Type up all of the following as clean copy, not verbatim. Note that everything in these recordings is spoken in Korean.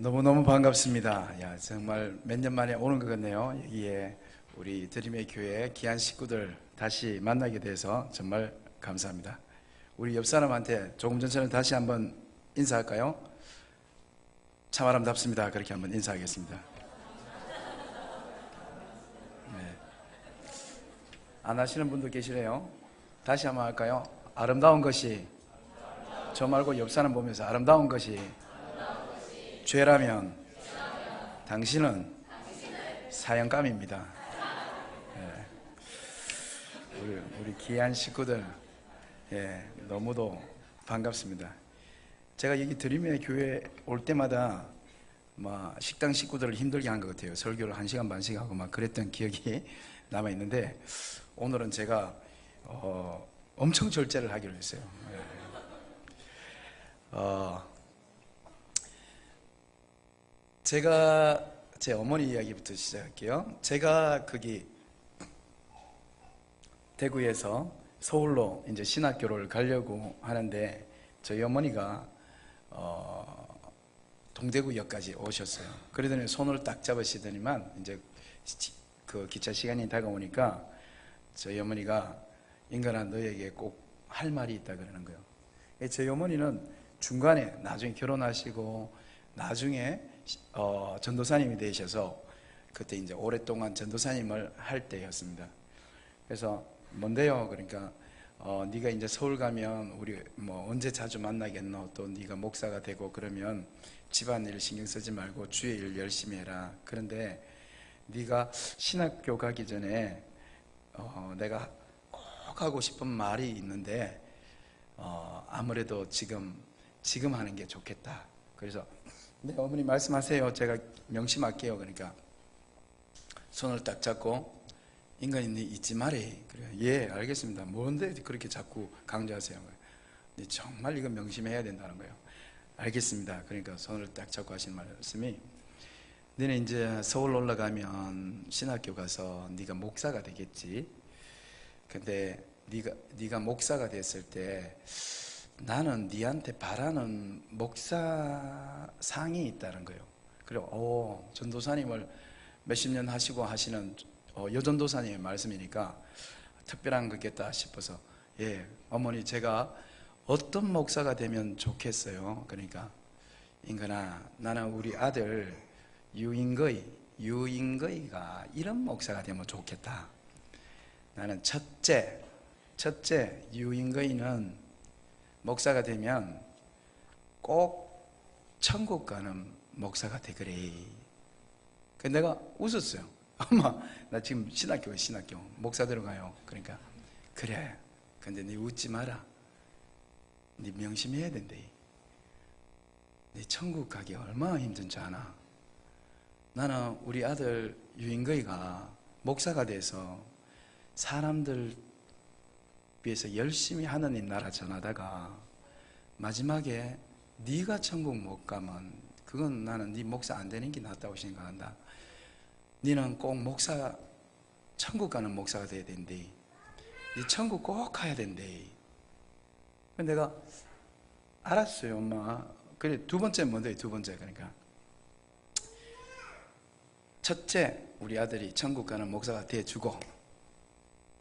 너무너무 반갑습니다. 야, 정말 몇 년 만에 오는 것 같네요. 여기에 우리 드림의 교회 귀한 식구들 다시 만나게 돼서 정말 감사합니다. 우리 옆 사람한테 조금 전처럼 다시 한번 인사할까요? 참 아름답습니다. 그렇게 한번 인사하겠습니다. 네. 안 하시는 분도 계시네요. 다시 한번 할까요? 아름다운 것이, 저 말고 옆 사람 보면서 아름다운 것이 죄라면 당신은 사형감입니다. 예, 우리 귀한 식구들, 예, 너무도 반갑습니다. 제가 여기 드림의 교회 올 때마다 막 식당 식구들을 힘들게 한 것 같아요. 설교를 1시간 반씩 하고 막 그랬던 기억이 남아 있는데, 오늘은 제가 엄청 절제를 하기로 했어요. 예. 제가 제 어머니 이야기부터 시작할게요. 제가 거기 대구에서 서울로 이제 신학교를 가려고 하는데, 저희 어머니가 동대구역까지 오셨어요. 그러더니 손을 딱 잡으시더니만 이제 그 기차 시간이 다가오니까 저희 어머니가 인간아 너에게 꼭 할 말이 있다 그러는 거예요. 저희 어머니는 중간에 나중에 결혼하시고 나중에 전도사님이 되셔서 그때 이제 오랫동안 전도사님을 할 때였습니다. 그래서 뭔데요? 그러니까 네가 이제 서울 가면 우리 뭐 언제 자주 만나겠노? 또 네가 목사가 되고 그러면 집안일 신경 쓰지 말고 주의 일 열심히 해라. 그런데 네가 신학교 가기 전에 내가 꼭 하고 싶은 말이 있는데 아무래도 지금 하는 게 좋겠다. 그래서 네, 어머니 말씀하세요. 제가 명심할게요. 그러니까 손을 딱 잡고 인간이 네 잊지 말해. 그래요. 예, 알겠습니다. 뭔데 그렇게 자꾸 강조하세요? 네, 정말 이거 명심해야 된다는 거예요. 알겠습니다. 그러니까 손을 딱 잡고 하신 말씀이, 너네 이제 서울 올라가면 신학교 가서 네가 목사가 되겠지. 근데 네가 목사가 됐을 때 나는 네한테 바라는 목사상이 있다는 거예요. 그리고 전도사님을 몇십 년 하시고 하시는 여전도사님의 말씀이니까 특별한 거겠다 싶어서, 예, 어머니 제가 어떤 목사가 되면 좋겠어요? 그러니까 인간아 나는 우리 아들 유인거이가 이런 목사가 되면 좋겠다. 나는 첫째 유인거이는 목사가 되면 꼭 천국 가는 목사가 되그래. 그래서 내가 웃었어요. 엄마 나 지금 신학교 목사 들어가요. 그러니까 그래, 근데 네 웃지 마라. 네 명심해야 된대. 네 천국 가기 얼마나 힘든 줄 아나? 나는 우리 아들 유인거이가 목사가 돼서 사람들 위해서 열심히 하느님 나라 전하다가 마지막에 네가 천국 못 가면 그건 나는 네 목사 안 되는 게 낫다고 생각한다. 너는 꼭 목사, 천국 가는 목사가 돼야 된대. 네 천국 꼭 가야 된대. 내가 알았어요, 엄마. 그래, 두 번째 뭔데? 두 번째. 그러니까 첫째, 우리 아들이 천국 가는 목사가 돼주고,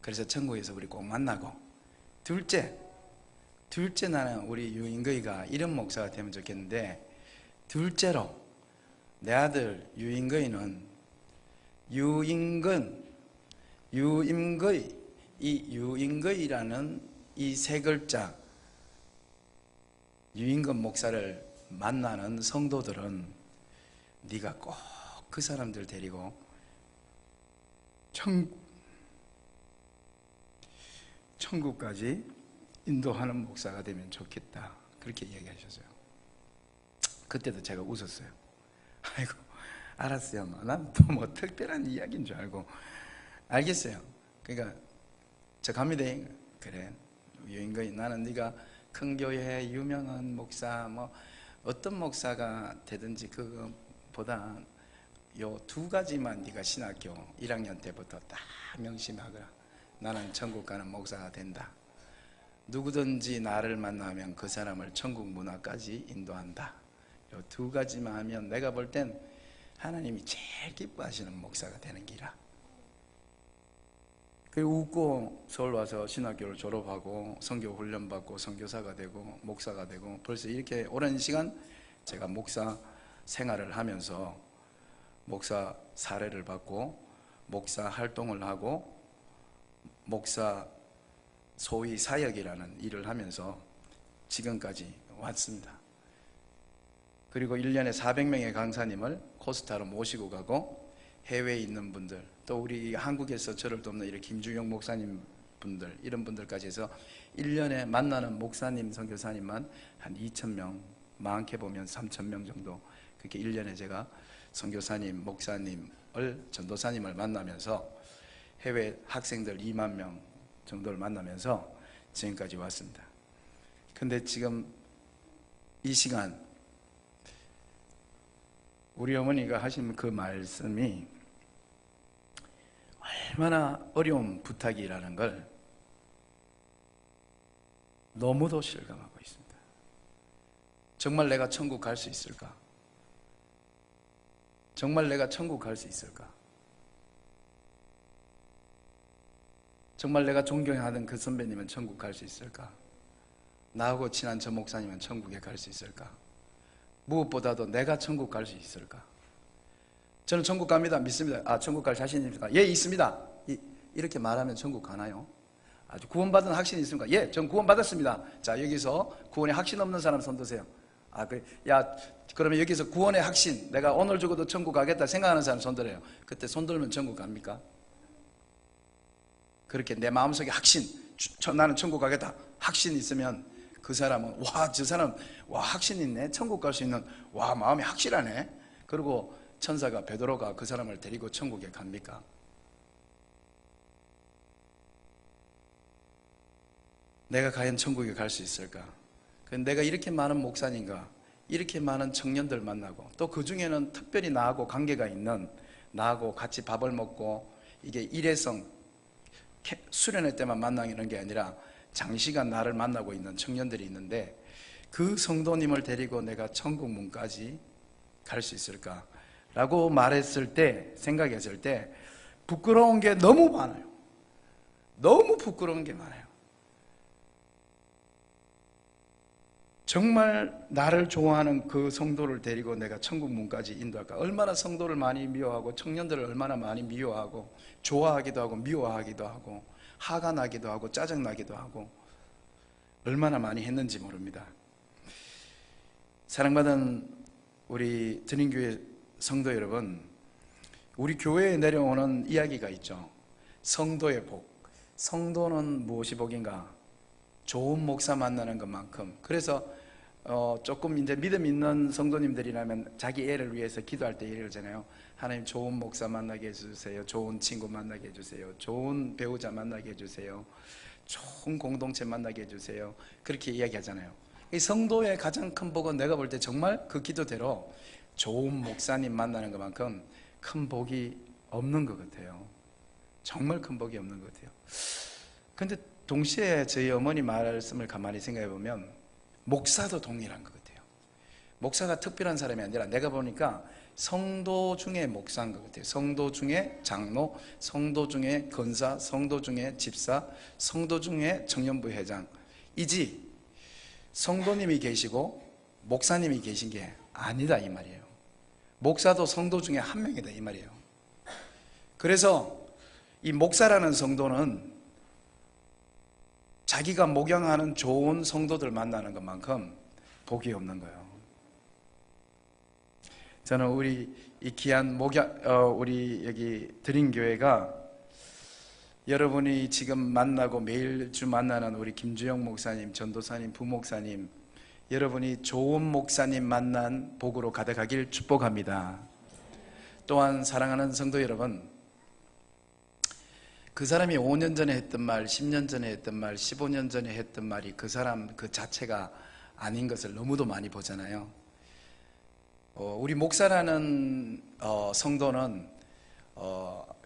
그래서 천국에서 우리 꼭 만나고, 둘째 나는 우리 유인거이가 이런 목사가 되면 좋겠는데, 둘째로 내 아들 유인거이는 유임거이, 이 유인거이라는 이 세 글자, 유인건 목사를 만나는 성도들은 네가 꼭 그 사람들 데리고 천국까지 인도하는 목사가 되면 좋겠다. 그렇게 얘기하셨어요. 그때도 제가 웃었어요. 아이고 알았어요. 난 또 뭐 특별한 이야기인 줄 알고. 알겠어요. 그러니까 저 갑니다. 그래, 유인거이 나는 네가 큰 교회 유명한 목사 뭐 어떤 목사가 되든지 그거보다 요 두 가지만 네가 신학교 1학년 때부터 딱 명심하거라. 나는 천국 가는 목사가 된다. 누구든지 나를 만나면 그 사람을 천국 문화까지 인도한다. 이 두 가지만 하면 내가 볼 땐 하나님이 제일 기뻐하시는 목사가 되는 기라. 그리고 웃고 서울 와서 신학교를 졸업하고 선교 훈련 받고 선교사가 되고 목사가 되고 벌써 이렇게 오랜 시간 제가 목사 생활을 하면서 목사 사례를 받고 목사 활동을 하고 목사 소위 사역이라는 일을 하면서 지금까지 왔습니다. 그리고 1년에 400명의 강사님을 코스타로 모시고 가고 해외에 있는 분들, 또 우리 한국에서 저를 돕는 이렇게 김주영 목사님 분들, 이런 분들까지 해서 1년에 만나는 목사님, 선교사님만 한 2,000명, 많게 보면 3,000명 정도, 그렇게 1년에 제가 선교사님, 목사님을, 전도사님을 만나면서 해외 학생들 2만 명 정도를 만나면서 지금까지 왔습니다. 근데 지금 이 시간 우리 어머니가 하신 그 말씀이 얼마나 어려운 부탁이라는 걸 너무도 실감하고 있습니다. 정말 내가 천국 갈 수 있을까? 정말 내가 천국 갈 수 있을까? 정말 내가 존경하던 그 선배님은 천국 갈 수 있을까? 나하고 친한 저 목사님은 천국에 갈 수 있을까? 무엇보다도 내가 천국 갈 수 있을까? 저는 천국 갑니다. 믿습니다. 아, 천국 갈 자신 있습니까? 예, 있습니다. 이렇게 말하면 천국 가나요? 아주 구원받은 확신이 있습니까? 예, 전 구원받았습니다. 자, 여기서 구원에 확신 없는 사람 손 드세요. 아, 그러면 여기서 구원의 확신, 내가 오늘 죽어도 천국 가겠다 생각하는 사람 손 들어요. 그때 손 들면 천국 갑니까? 그렇게 내 마음속에 확신, 나는 천국 가겠다 확신 있으면 그 사람은 와, 저 사람 와, 확신 있네, 천국 갈 수 있는, 와, 마음이 확실하네. 그리고 천사가 베드로가 그 사람을 데리고 천국에 갑니까? 내가 과연 천국에 갈 수 있을까? 내가 이렇게 많은 목사님과 이렇게 많은 청년들 만나고, 또 그 중에는 특별히 나하고 관계가 있는, 나하고 같이 밥을 먹고, 이게 일회성 수련회 때만 만나는 게 아니라 장시간 나를 만나고 있는 청년들이 있는데, 그 성도님을 데리고 내가 천국 문까지 갈 수 있을까? 라고 말했을 때, 생각했을 때 부끄러운 게 너무 많아요. 너무 부끄러운 게 많아요. 정말 나를 좋아하는 그 성도를 데리고 내가 천국 문까지 인도할까? 얼마나 성도를 많이 미워하고 청년들을 얼마나 많이 미워하고 좋아하기도 하고 미워하기도 하고 화가 나기도 하고 짜증나기도 하고 얼마나 많이 했는지 모릅니다. 사랑받은 우리 드림교회 성도 여러분, 우리 교회에 내려오는 이야기가 있죠. 성도의 복. 성도는 무엇이 복인가? 좋은 목사 만나는 것만큼. 그래서 조금 이제 믿음 있는 성도님들이라면 자기 애를 위해서 기도할 때 이러잖아요. 하나님, 좋은 목사 만나게 해주세요. 좋은 친구 만나게 해주세요. 좋은 배우자 만나게 해주세요. 좋은 공동체 만나게 해주세요. 그렇게 이야기하잖아요. 이 성도의 가장 큰 복은 내가 볼 때 정말 그 기도대로 좋은 목사님 만나는 것만큼 큰 복이 없는 것 같아요. 정말 큰 복이 없는 것 같아요. 근데 동시에 저희 어머니 말씀을 가만히 생각해 보면 목사도 동일한 것 같아요. 목사가 특별한 사람이 아니라 내가 보니까 성도 중에 목사인 것 같아요. 성도 중에 장로, 성도 중에 권사, 성도 중에 집사, 성도 중에 청년부 회장이지 성도님이 계시고 목사님이 계신 게 아니다 이 말이에요. 목사도 성도 중에 한 명이다 이 말이에요. 그래서 이 목사라는 성도는 자기가 목양하는 좋은 성도들 만나는 것만큼 복이 없는 거예요. 저는 우리 이 귀한 우리 여기 드림교회가 여러분이 지금 만나고 매일주 만나는 우리 김주영 목사님, 전도사님, 부목사님, 여러분이 좋은 목사님 만난 복으로 가득하길 축복합니다. 또한 사랑하는 성도 여러분, 그 사람이 5년 전에 했던 말, 10년 전에 했던 말, 15년 전에 했던 말이 그 사람 그 자체가 아닌 것을 너무도 많이 보잖아요. 우리 목사라는 성도는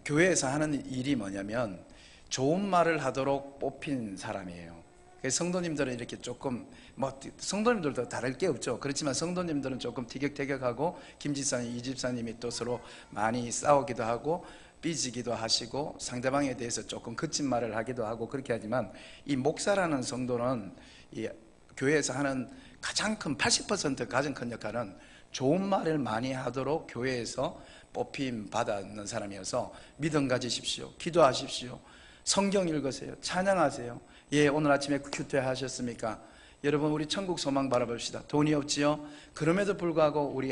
교회에서 하는 일이 뭐냐면 좋은 말을 하도록 뽑힌 사람이에요. 그래서 성도님들은 이렇게 조금 뭐 성도님들도 다를 게 없죠. 그렇지만 성도님들은 조금 티격태격하고 김 집사님, 이 집사님이 또 서로 많이 싸우기도 하고 삐지기도 하시고 상대방에 대해서 조금 거친 말을 하기도 하고 그렇게 하지만, 이 목사라는 성도는 이 교회에서 하는 가장 큰 80% 가장 큰 역할은 좋은 말을 많이 하도록 교회에서 뽑힘 받는 사람이어서 믿음 가지십시오, 기도하십시오, 성경 읽으세요, 찬양하세요. 예, 오늘 아침에 큐티 하셨습니까? 여러분, 우리 천국 소망 바라봅시다. 돈이 없지요? 그럼에도 불구하고 우리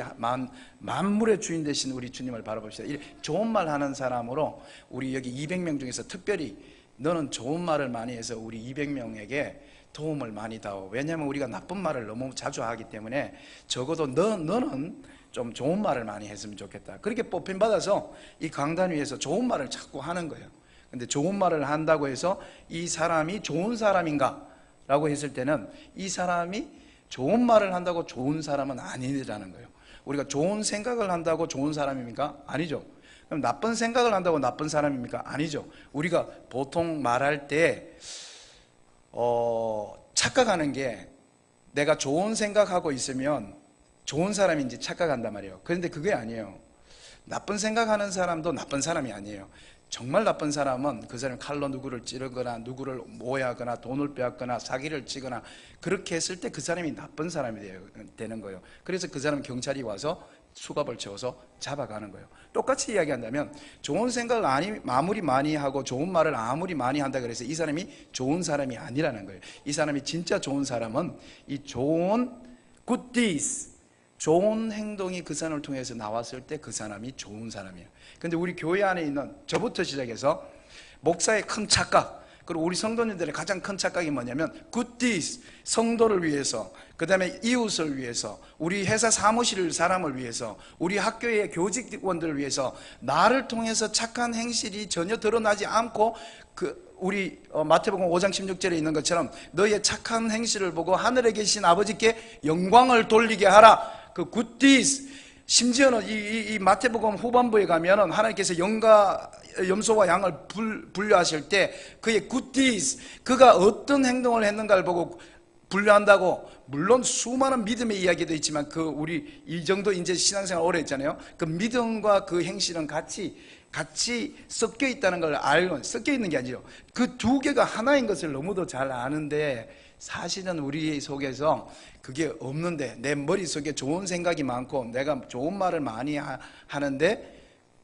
만물의 주인 되신 우리 주님을 바라봅시다. 좋은 말 하는 사람으로 우리 여기 200명 중에서 특별히 너는 좋은 말을 많이 해서 우리 200명에게 도움을 많이 다오. 왜냐하면 우리가 나쁜 말을 너무 자주 하기 때문에 적어도 너는 좀 좋은 말을 많이 했으면 좋겠다. 그렇게 뽑힘받아서 이 강단 위에서 좋은 말을 자꾸 하는 거예요. 근데 좋은 말을 한다고 해서 이 사람이 좋은 사람인가? 라고 했을 때는 이 사람이 좋은 말을 한다고 좋은 사람은 아니라는 거예요. 우리가 좋은 생각을 한다고 좋은 사람입니까? 아니죠. 그럼 나쁜 생각을 한다고 나쁜 사람입니까? 아니죠. 우리가 보통 말할 때 착각하는 게 내가 좋은 생각하고 있으면 좋은 사람인지 착각한단 말이에요. 그런데 그게 아니에요. 나쁜 생각하는 사람도 나쁜 사람이 아니에요. 정말 나쁜 사람은 그 사람이 칼로 누구를 찌르거나 누구를 모해하거나 돈을 빼앗거나 사기를 치거나 그렇게 했을 때 그 사람이 나쁜 사람이 되는 거예요. 그래서 그 사람 경찰이 와서 수갑을 채워서 잡아가는 거예요. 똑같이 이야기한다면 좋은 생각을 아무리 많이 하고 좋은 말을 아무리 많이 한다 그래서 이 사람이 좋은 사람이 아니라는 거예요. 이 사람이 진짜 좋은 사람은 이 좋은 good deeds, 좋은 행동이 그 사람을 통해서 나왔을 때 그 사람이 좋은 사람이에요. 근데 우리 교회 안에 있는 저부터 시작해서 목사의 큰 착각, 그리고 우리 성도님들의 가장 큰 착각이 뭐냐면 good deeds, 성도를 위해서, 그 다음에 이웃을 위해서, 우리 회사 사무실 사람을 위해서, 우리 학교의 교직원들을 위해서 나를 통해서 착한 행실이 전혀 드러나지 않고 우리 마태복음 5장 16절에 있는 것처럼 너의 착한 행실을 보고 하늘에 계신 아버지께 영광을 돌리게 하라. 그 good deeds, 심지어는 이 마태복음 후반부에 가면은 하나님께서 염소와 양을 분류하실 때 그의 good deeds, 그가 어떤 행동을 했는가를 보고 분류한다고. 물론 수많은 믿음의 이야기도 있지만 우리 이 정도 이제 신앙생활 오래 했잖아요. 그 믿음과 그 행실은 같이 섞여 있다는 걸 알고, 섞여 있는 게 아니죠. 그 두 개가 하나인 것을 너무도 잘 아는데 사실은 우리 속에서 그게 없는데, 내 머릿속에 좋은 생각이 많고 내가 좋은 말을 많이 하는데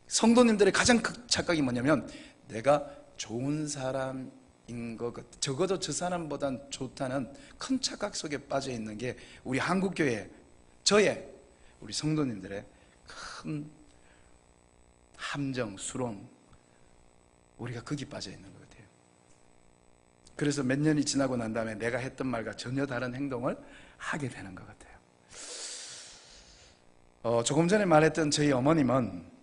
성도님들의 가장 큰 착각이 뭐냐면 내가 좋은 사람인 것, 적어도 저 사람보단 좋다는 큰 착각 속에 빠져 있는 게 우리 한국교회, 우리 성도님들의 큰 함정, 수렁, 우리가 거기 빠져 있는 것 같아요. 그래서 몇 년이 지나고 난 다음에 내가 했던 말과 전혀 다른 행동을 하게 되는 것 같아요. 조금 전에 말했던 저희 어머님은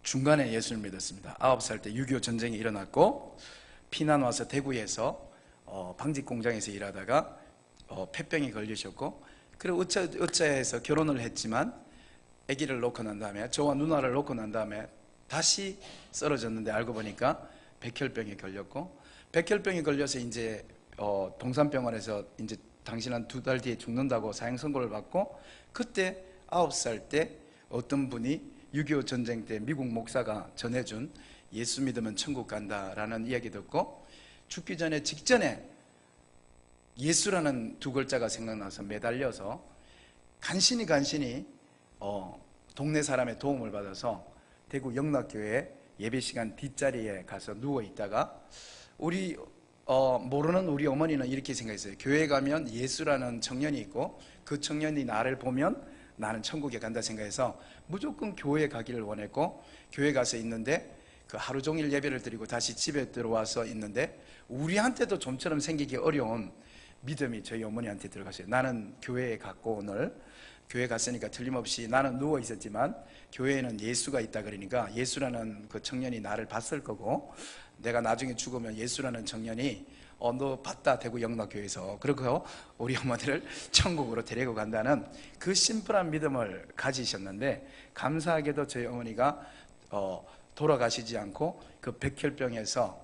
중간에 예수를 믿었습니다. 9살 때 6.25 전쟁이 일어났고 피난 와서 대구에서 방직 공장에서 일하다가 폐병이 걸리셨고, 그리고 어찌해서 결혼을 했지만 아기를 놓고 난 다음에, 저와 누나를 놓고 난 다음에 다시 쓰러졌는데 알고 보니까 백혈병에 걸렸고, 백혈병이 걸려서 이제 동산병원에서 이제 당신은 2달 뒤에 죽는다고 사형 선고를 받고, 그때 9살 때 어떤 분이 6.25 전쟁 때 미국 목사가 전해준 예수 믿으면 천국 간다라는 이야기 듣고 죽기 전에 직전에 예수라는 두 글자가 생각나서 매달려서 간신히 동네 사람의 도움을 받아서 대구 영락교회 예배시간 뒷자리에 가서 누워 있다가 모르는 우리 어머니는 이렇게 생각했어요. 교회 가면 예수라는 청년이 있고 그 청년이 나를 보면 나는 천국에 간다 생각해서 무조건 교회 가기를 원했고, 교회 가서 있는데 그 하루 종일 예배를 드리고 다시 집에 들어와서 있는데 우리한테도 좀처럼 생기기 어려운 믿음이 저희 어머니한테 들어갔어요. 나는 교회에 갔고 오늘 교회 갔으니까 틀림없이 나는 누워 있었지만 교회에는 예수가 있다 그러니까 예수라는 그 청년이 나를 봤을 거고, 내가 나중에 죽으면 예수라는 청년이 너 봤다 대구 영락교회에서, 그리고 우리 어머니를 천국으로 데리고 간다는 그 심플한 믿음을 가지셨는데, 감사하게도 저희 어머니가 돌아가시지 않고 그 백혈병에서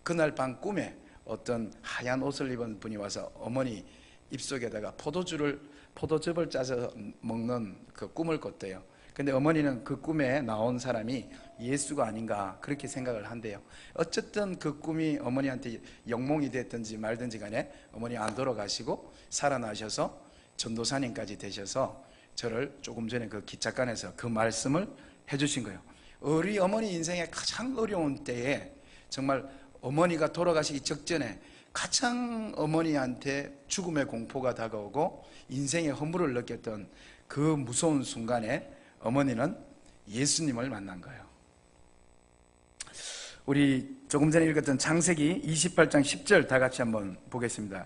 그날 밤 꿈에 어떤 하얀 옷을 입은 분이 와서 어머니 입속에다가 포도즙을 짜서 먹는 그 꿈을 꿨대요. 근데 어머니는 그 꿈에 나온 사람이 예수가 아닌가 그렇게 생각을 한대요. 어쨌든 그 꿈이 어머니한테 영몽이 됐든지 말든지 간에 어머니 안 돌아가시고 살아나셔서 전도사님까지 되셔서 저를 조금 전에 그 기차관에서 그 말씀을 해주신 거예요. 우리 어머니 인생의 가장 어려운 때에 정말 어머니가 돌아가시기 직전에 가장 어머니한테 죽음의 공포가 다가오고 인생의 허물을 느꼈던 그 무서운 순간에 어머니는 예수님을 만난 거예요. 우리 조금 전에 읽었던 창세기 28장 10절 다 같이 한번 보겠습니다.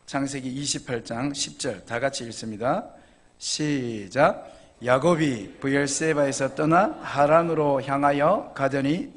창세기 28장 10절 다 같이 읽습니다. 시작. 야곱이 브엘세바에서 떠나 하란으로 향하여 가더니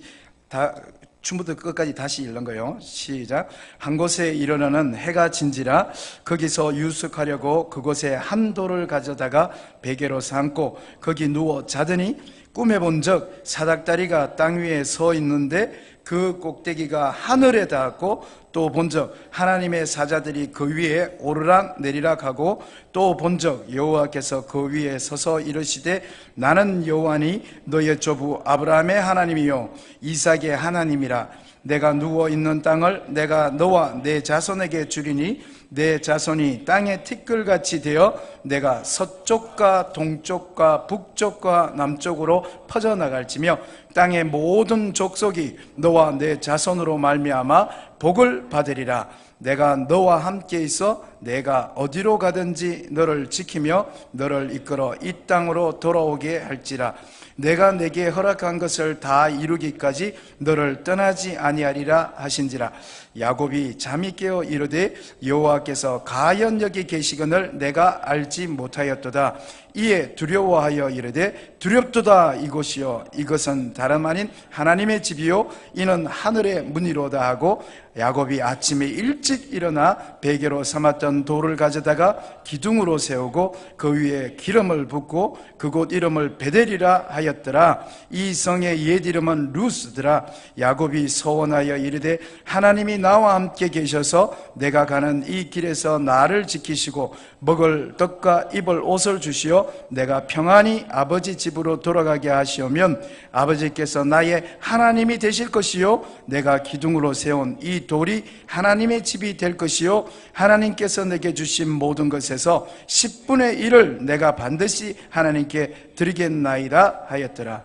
처음부터 끝까지 다시 읽는 거예요. 시작. 한 곳에 이르러는 해가 진지라 거기서 유숙하려고 그곳에 한 돌을 가져다가 베개로 삼고 거기 누워 자더니 꿈에 본 적 사닥다리가 땅 위에 서 있는데 그 꼭대기가 하늘에 닿았고 또 본 적 하나님의 사자들이 그 위에 오르락 내리락 하고 또 본 적 여호와께서 그 위에 서서 이르시되 나는 여호와니 너의 조부 아브라함의 하나님이요 이삭의 하나님이라. 내가 누워 있는 땅을 내가 너와 내 자손에게 주리니 내 자손이 땅의 티끌같이 되어 내가 서쪽과 동쪽과 북쪽과 남쪽으로 퍼져나갈지며 땅의 모든 족속이 너와 내 자손으로 말미암아 복을 받으리라. 내가 너와 함께 있어 내가 어디로 가든지 너를 지키며 너를 이끌어 이 땅으로 돌아오게 할지라. 내가 내게 허락한 것을 다 이루기까지 너를 떠나지 아니하리라 하신지라. 야곱이 잠이 깨어 이르되 여호와께서 가연 여기 계시거늘 내가 알지 못하였도다. 이에 두려워하여 이르되 두렵도다. 이곳이요 이것은 다름 아닌 하나님의 집이요 이는 하늘의 문이로다 하고 야곱이 아침에 일찍 일어나 베개로 삼았던 돌을 가져다가 기둥으로 세우고 그 위에 기름을 붓고 그곳 이름을 베델이라 하였더라. 이 성의 옛 이름은 루스더라. 야곱이 서원하여 이르되 하나님이 나와 함께 계셔서 내가 가는 이 길에서 나를 지키시고 먹을 떡과 입을 옷을 주시어 내가 평안히 아버지 집으로 돌아가게 하시오면 아버지께서 나의 하나님이 되실 것이요 내가 기둥으로 세운 이 돌이 하나님의 집이 될 것이요 하나님께서 내게 주신 모든 것에서 10분의 1을 내가 반드시 하나님께 드리겠나이다 하였더라.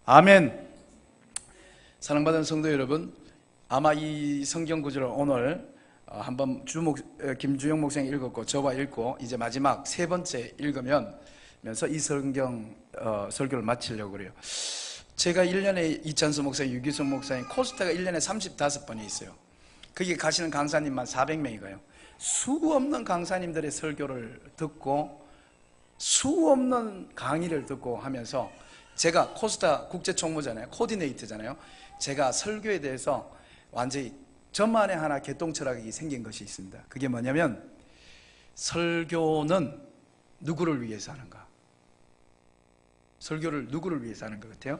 아멘. 사랑받은 성도 여러분, 아마 이 성경 구절을 오늘 한번 김주영 목사님이 읽었고 저와 읽고 이제 마지막 세 번째 읽으면서 이 성경 설교를 마치려고 그래요. 제가 1년에 이찬수 목사님, 유기성 목사님 코스타가 1년에 35번이 있어요. 거기 가시는 강사님만 400명이 가요. 수 없는 강사님들의 설교를 듣고 수 없는 강의를 듣고 하면서 제가 코스타 국제총무잖아요. 코디네이터잖아요. 제가 설교에 대해서 완전히 저만의 하나 개똥철학이 생긴 것이 있습니다. 그게 뭐냐면 설교는 누구를 위해서 하는가? 설교를 누구를 위해서 하는 것 같아요?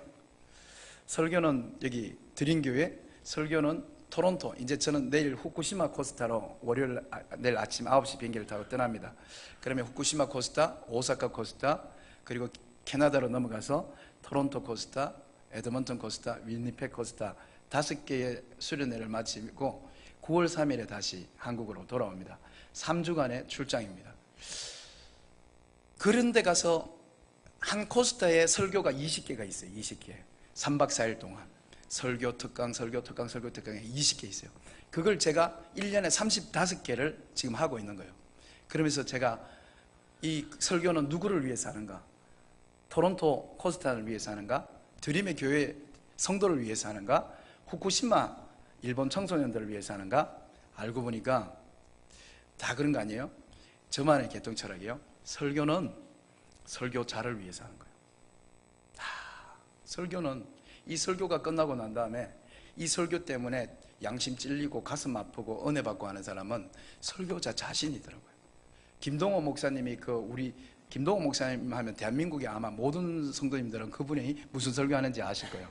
설교는 여기 드림교회, 설교는 토론토, 이제 저는 내일 후쿠시마 코스타로 내일 아침 9시 비행기를 타고 떠납니다. 그러면 후쿠시마 코스타, 오사카 코스타, 그리고 캐나다로 넘어가서 토론토 코스타, 에드먼턴 코스타, 윈니펙 코스타 5개의 수련회를 마치고 9월 3일에 다시 한국으로 돌아옵니다. 3주간의 출장입니다. 그런 데 가서 한 코스타에 설교가 20개가 있어요. 20개. 3박 4일 동안 설교 특강 20개 있어요. 그걸 제가 1년에 35개를 지금 하고 있는 거예요. 그러면서 제가 이 설교는 누구를 위해서 하는가? 토론토 코스타를 위해서 하는가? 드림의 교회 성도를 위해서 하는가? 후쿠시마 일본 청소년들을 위해서 하는가? 알고 보니까 다 그런 거 아니에요? 저만의 개똥 철학이에요. 설교는 설교자를 위해서 하는 거예요. 설교는 이 설교가 끝나고 난 다음에 이 설교 때문에 양심 찔리고 가슴 아프고 은혜 받고 하는 사람은 설교자 자신이더라고요. 김동호 목사님이 우리 김동호 목사님 하면 대한민국의 아마 모든 성도님들은 그분이 무슨 설교하는지 아실 거예요.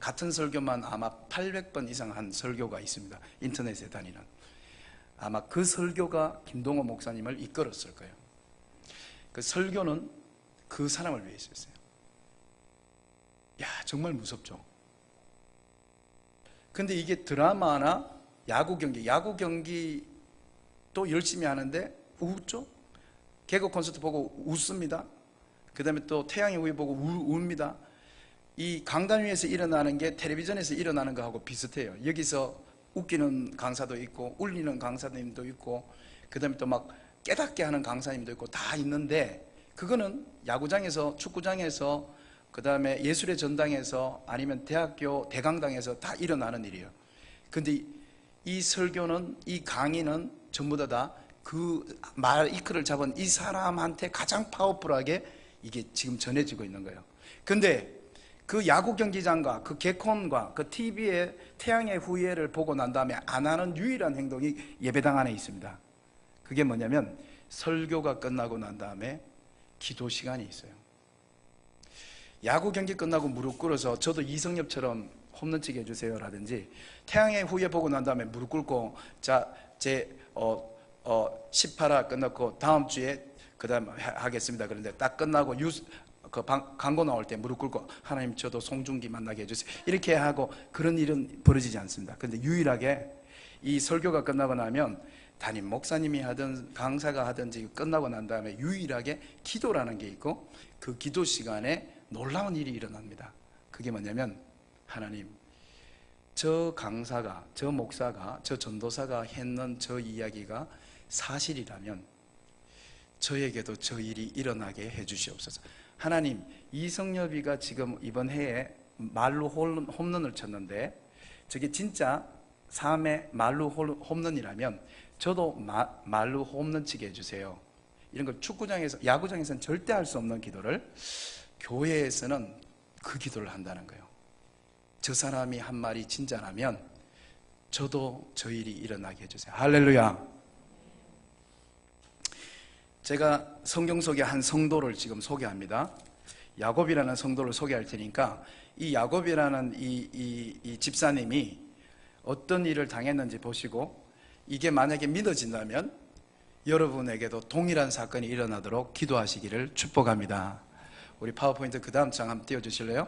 같은 설교만 아마 800번 이상 한 설교가 있습니다. 인터넷에 다니는. 아마 그 설교가 김동호 목사님을 이끌었을 거예요. 그 설교는 그 사람을 위해 있었어요. 야, 정말 무섭죠. 근데 이게 드라마나 야구 경기도 열심히 하는데 웃죠? 개그 콘서트 보고 웃습니다. 그 다음에 또 태양의 후예 보고 웁니다. 이 강단 위에서 일어나는 게 텔레비전에서 일어나는 거하고 비슷해요. 여기서 웃기는 강사도 있고 울리는 강사님도 있고 그 다음에 또 막 깨닫게 하는 강사님도 있고 다 있는데, 그거는 야구장에서, 축구장에서, 그 다음에 예술의 전당에서, 아니면 대학교 대강당에서 다 일어나는 일이에요. 근데 이 설교는, 이 강의는 전부 다 그 말 이끌을 잡은 이 사람한테 가장 파워풀하게 이게 지금 전해지고 있는 거예요. 근데 그 야구 경기장과 그 개콘과 그 TV의 태양의 후예를 보고 난 다음에 안 하는 유일한 행동이 예배당 안에 있습니다. 그게 뭐냐면 설교가 끝나고 난 다음에 기도 시간이 있어요. 야구 경기 끝나고 무릎 꿇어서 저도 이성엽처럼 홈런 치게 해주세요 라든지, 태양의 후예 보고 난 다음에 무릎 꿇고 제 18화 끝났고 다음 주에 그 다음 하겠습니다. 그런데 딱 끝나고 광고 나올 때 무릎 꿇고 하나님 저도 송중기 만나게 해주세요 이렇게 하고, 그런 일은 벌어지지 않습니다. 그런데 유일하게 이 설교가 끝나고 나면 담임 목사님이 하든 강사가 하든지 끝나고 난 다음에 유일하게 기도라는 게 있고, 그 기도 시간에 놀라운 일이 일어납니다. 그게 뭐냐면, 하나님, 저 강사가, 저 목사가, 저 전도사가 했는 저 이야기가 사실이라면 저에게도 저 일이 일어나게 해주시옵소서. 하나님, 이성엽이가 지금 이번 해에 말로 홈런을 쳤는데 저게 진짜 삶의 말로 홈런이라면 저도 말로 홈런 치게 해주세요. 이런 걸 축구장에서, 야구장에서는 절대 할 수 없는 기도를 교회에서는 그 기도를 한다는 거예요. 저 사람이 한 말이 진짜라면 저도 저 일이 일어나게 해주세요. 할렐루야. 제가 성경 속에 한 성도를 지금 소개합니다. 야곱이라는 성도를 소개할 테니까 이 야곱이라는 이 집사님이 어떤 일을 당했는지 보시고, 이게 만약에 믿어진다면 여러분에게도 동일한 사건이 일어나도록 기도하시기를 축복합니다. 우리 파워포인트 그 다음 장 한번 띄워주실래요?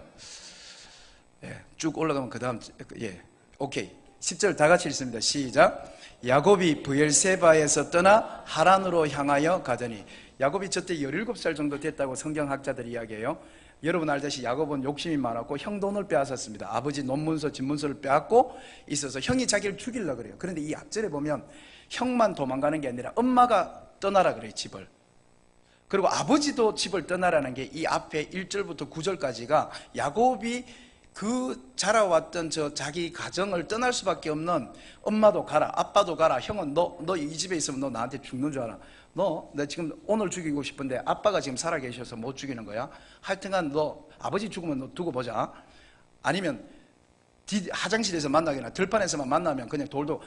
예, 쭉 올라가면 그 다음, 예, 오케이. 10절 다 같이 읽습니다. 시작. 야곱이 브엘세바에서 떠나 하란으로 향하여 가더니, 야곱이 저때 17살 정도 됐다고 성경학자들이 이야기해요. 여러분 알다시피 야곱은 욕심이 많았고 형 돈을 빼앗았습니다. 아버지 논문서 집문서를 빼앗고 있어서 형이 자기를 죽이려고 그래요. 그런데 이 앞절에 보면 형만 도망가는 게 아니라 엄마가 떠나라 그래요, 집을. 그리고 아버지도 집을 떠나라는 게 이 앞에 1절부터 9절까지가 야곱이 그 자라왔던 저 자기 가정을 떠날 수밖에 없는, 엄마도 가라, 아빠도 가라, 형은 너 이 집에 있으면 너 나한테 죽는 줄 알아. 나 지금 오늘 죽이고 싶은데 아빠가 지금 살아계셔서 못 죽이는 거야. 하여튼간 너 아버지 죽으면 너 두고 보자. 아니면 화장실에서 만나거나 들판에서만 만나면 그냥 돌도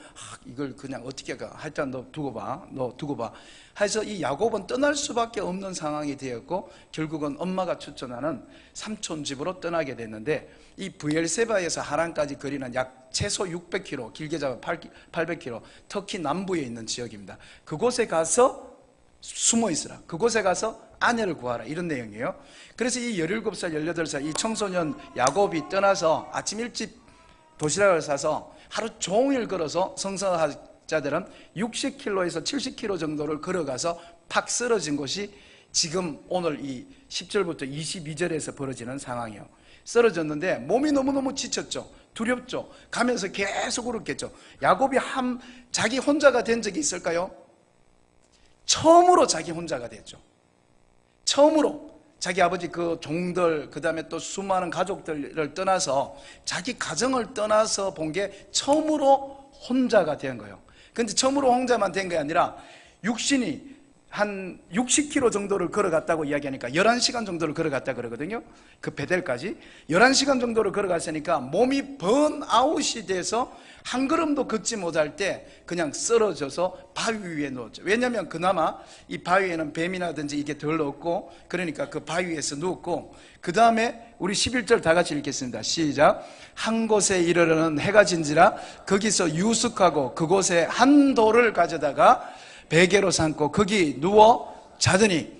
이걸 그냥 어떻게 가, 하여튼 너 두고 봐 해서 이 야곱은 떠날 수밖에 없는 상황이 되었고, 결국은 엄마가 추천하는 삼촌 집으로 떠나게 됐는데, 이 브엘세바에서 하란까지 거리는 약 최소 600km, 길게 잡으면 800km, 터키 남부에 있는 지역입니다. 그곳에 가서 숨어 있으라, 그곳에 가서 아내를 구하라, 이런 내용이에요. 그래서 이 17살, 18살 이 청소년 야곱이 떠나서 아침 일찍 도시락을 싸서 하루 종일 걸어서, 성서학자들은 60km에서 70km 정도를 걸어가서 팍 쓰러진 곳이 지금 오늘 이 10절부터 22절에서 벌어지는 상황이에요. 쓰러졌는데 몸이 너무너무 지쳤죠. 두렵죠. 가면서 계속 울었겠죠. 야곱이 자기 혼자가 된 적이 있을까요? 처음으로 자기 혼자가 됐죠. 처음으로 자기 아버지 그 종들, 그 다음에 또 수많은 가족들을 떠나서 자기 가정을 떠나서 본 게 처음으로 혼자가 된 거예요. 근데 처음으로 혼자만 된 게 아니라 육신이 한 60km 정도를 걸어갔다고 이야기하니까 11시간 정도를 걸어갔다 그러거든요. 그 베델까지 11시간 정도를 걸어갔으니까 몸이 번아웃이 돼서 한 걸음도 걷지 못할 때 그냥 쓰러져서 바위 위에 누웠죠. 왜냐하면 그나마 이 바위에는 뱀이라든지 이게 덜 없고, 그러니까 그 바위 위에서 누웠고, 그 다음에 우리 11절 다 같이 읽겠습니다. 시작. 한 곳에 이르러는 해가 진지라 거기서 유숙하고 그곳에 한 돌을 가져다가 베개로 삼고 거기 누워 자더니,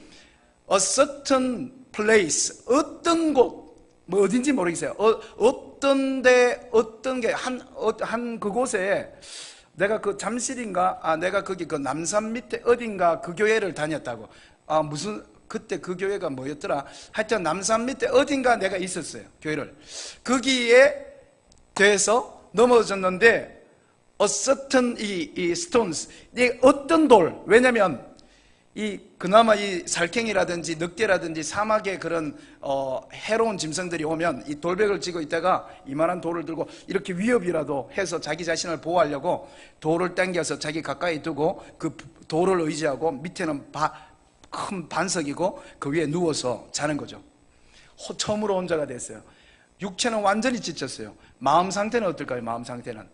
a certain place, 어떤 곳, 뭐 어딘지 모르겠어요. 어떤 데, 어떤 게, 한 그곳에 내가 그 잠실인가, 내가 거기 그 남산 밑에 어딘가 그 교회를 다녔다고. 무슨, 그때 그 교회가 뭐였더라? 하여튼 남산 밑에 어딘가 내가 있었어요. 교회를. 거기에 대해서 넘어졌는데, a certain 이 stones, 이 어떤 돌, 왜냐면 그나마 이 살쾡이라든지 늑대라든지 사막에 그런 해로운 짐승들이 오면 이 돌백을 쥐고 있다가 이만한 돌을 들고 이렇게 위협이라도 해서 자기 자신을 보호하려고 돌을 당겨서 자기 가까이 두고 그 돌을 의지하고 밑에는 큰 반석이고 그 위에 누워서 자는 거죠. 처음으로 혼자가 됐어요. 육체는 완전히 지쳤어요. 마음 상태는 어떨까요? 마음 상태는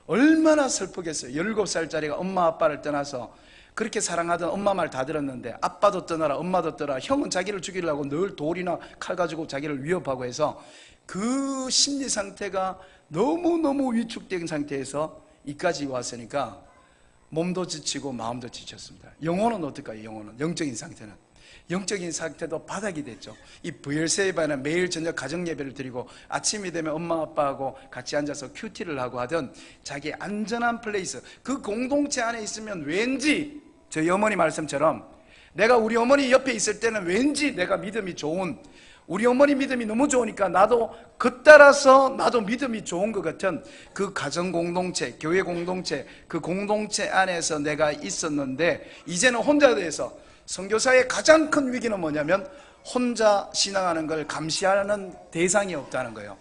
얼마나 슬프겠어요. 17살짜리가 엄마 아빠를 떠나서 그렇게 사랑하던 엄마 말 다 들었는데, 아빠도 떠나라 엄마도 떠나라, 형은 자기를 죽이려고 늘 돌이나 칼 가지고 자기를 위협하고 해서 그 심리 상태가 너무너무 위축된 상태에서 이까지 왔으니까 몸도 지치고 마음도 지쳤습니다. 영혼은 어떨까요? 영혼은, 영적인 상태는, 영적인 상태도 바닥이 됐죠. 이 브엘세바는 매일 저녁 가정 예배를 드리고 아침이 되면 엄마 아빠하고 같이 앉아서 큐티를 하고 하던 자기 안전한 플레이스, 그 공동체 안에 있으면 왠지 저희 어머니 말씀처럼 내가 우리 어머니 옆에 있을 때는 왠지 내가 믿음이 좋은, 우리 어머니 믿음이 너무 좋으니까 나도 그 따라서 나도 믿음이 좋은 것 같은 그 가정 공동체, 교회 공동체, 그 공동체 안에서 내가 있었는데 이제는 혼자 돼서, 선교사의 가장 큰 위기는 뭐냐면 혼자 신앙하는 걸 감시하는 대상이 없다는 거예요.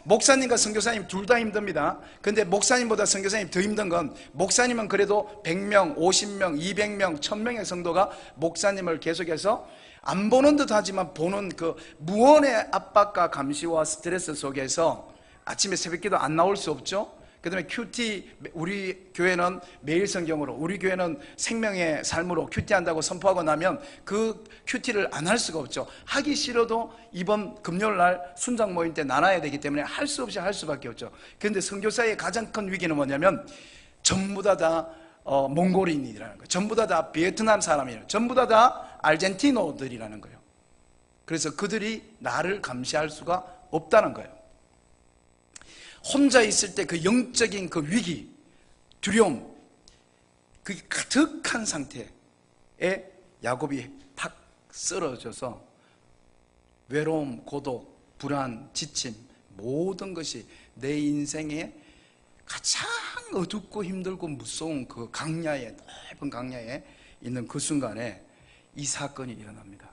목사님과 선교사님 둘 다 힘듭니다. 근데 목사님보다 선교사님 더 힘든 건, 목사님은 그래도 100명, 50명, 200명, 1000명의 성도가 목사님을 계속해서 안 보는 듯 하지만 보는 그 무언의 압박과 감시와 스트레스 속에서 아침에 새벽기도 안 나올 수 없죠. 그 다음에 큐티, 우리 교회는 매일 성경으로, 우리 교회는 생명의 삶으로 큐티한다고 선포하고 나면 그 큐티를 안 할 수가 없죠. 하기 싫어도 이번 금요일날 순장 모임 때 나눠야 되기 때문에 할 수 없이 할 수밖에 없죠. 그런데 선교사의 가장 큰 위기는 뭐냐면 전부 다 몽골인이라는 거예요. 전부 다 베트남 사람이에요. 전부 다 아르헨티노들이라는 거예요. 그래서 그들이 나를 감시할 수가 없다는 거예요. 혼자 있을 때 그 영적인 그 위기, 두려움, 그게 가득한 상태에 야곱이 팍 쓰러져서 외로움, 고독, 불안, 지침, 모든 것이 내 인생의 가장 어둡고 힘들고 무서운 그 강야에, 넓은 강야에 있는 그 순간에 이 사건이 일어납니다.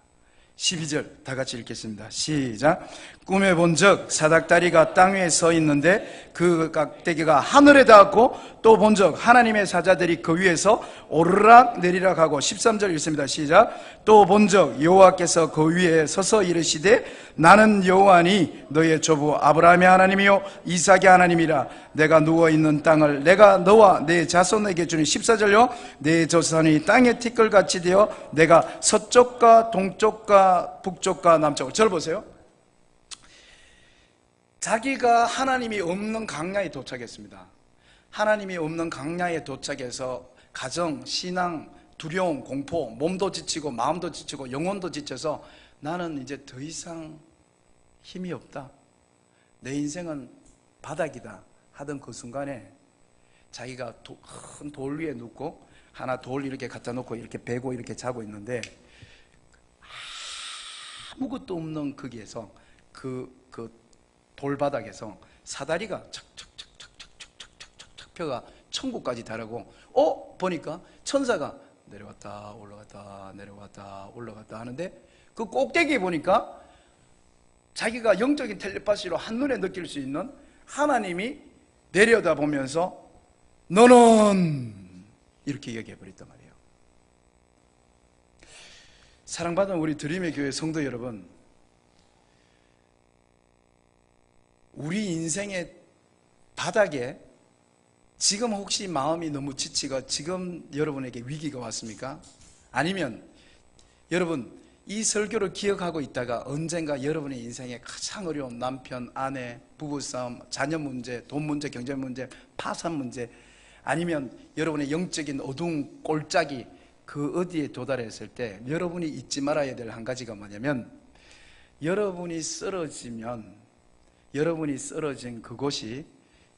12절 다 같이 읽겠습니다. 시작. 꿈에 본 적 사닥다리가 땅 위에 서 있는데 그 깍대기가 하늘에 닿았고, 또 본 적 하나님의 사자들이 그 위에서 오르락 내리락 하고. 13절 읽습니다. 시작. 또 본 적 여호와께서 그 위에 서서 이르시되 나는 여호와니 너의 조부 아브라함의 하나님이요 이삭의 하나님이라. 내가 누워있는 땅을 내가 너와 내 자손에게 주니. 14절요. 내 조상이 땅의 티끌같이 되어 내가 서쪽과 동쪽과 북쪽과 남쪽을. 저를 보세요. 자기가 하나님이 없는 강야에 도착했습니다. 하나님이 없는 강야에 도착해서 가정, 신앙, 두려움, 공포, 몸도 지치고 마음도 지치고 영혼도 지쳐서 나는 이제 더 이상 힘이 없다, 내 인생은 바닥이다 하던 그 순간에 자기가 큰 돌 위에 눕고, 하나 돌 이렇게 갖다 놓고 이렇게 베고 이렇게 자고 있는데 아무것도 없는 거기에서 그 돌바닥에서 사다리가 척척척척척척척척 펴가 천국까지 달하고, 보니까 천사가 내려왔다 올라갔다 내려왔다 올라갔다 하는데, 그 꼭대기에 보니까 자기가 영적인 텔레파시로 한눈에 느낄 수 있는 하나님이 내려다보면서 너는 이렇게 얘기해 버렸단 말이에요. 사랑받는 우리 드림의 교회 성도 여러분, 우리 인생의 바닥에 지금 혹시 마음이 너무 지치고 지금 여러분에게 위기가 왔습니까? 아니면 여러분 이 설교를 기억하고 있다가 언젠가 여러분의 인생에 가장 어려운 남편, 아내, 부부싸움, 자녀 문제, 돈 문제, 경제 문제, 파산 문제, 아니면 여러분의 영적인 어두운 꼴짝이 그 어디에 도달했을 때 여러분이 잊지 말아야 될 한 가지가 뭐냐면, 여러분이 쓰러진 그곳이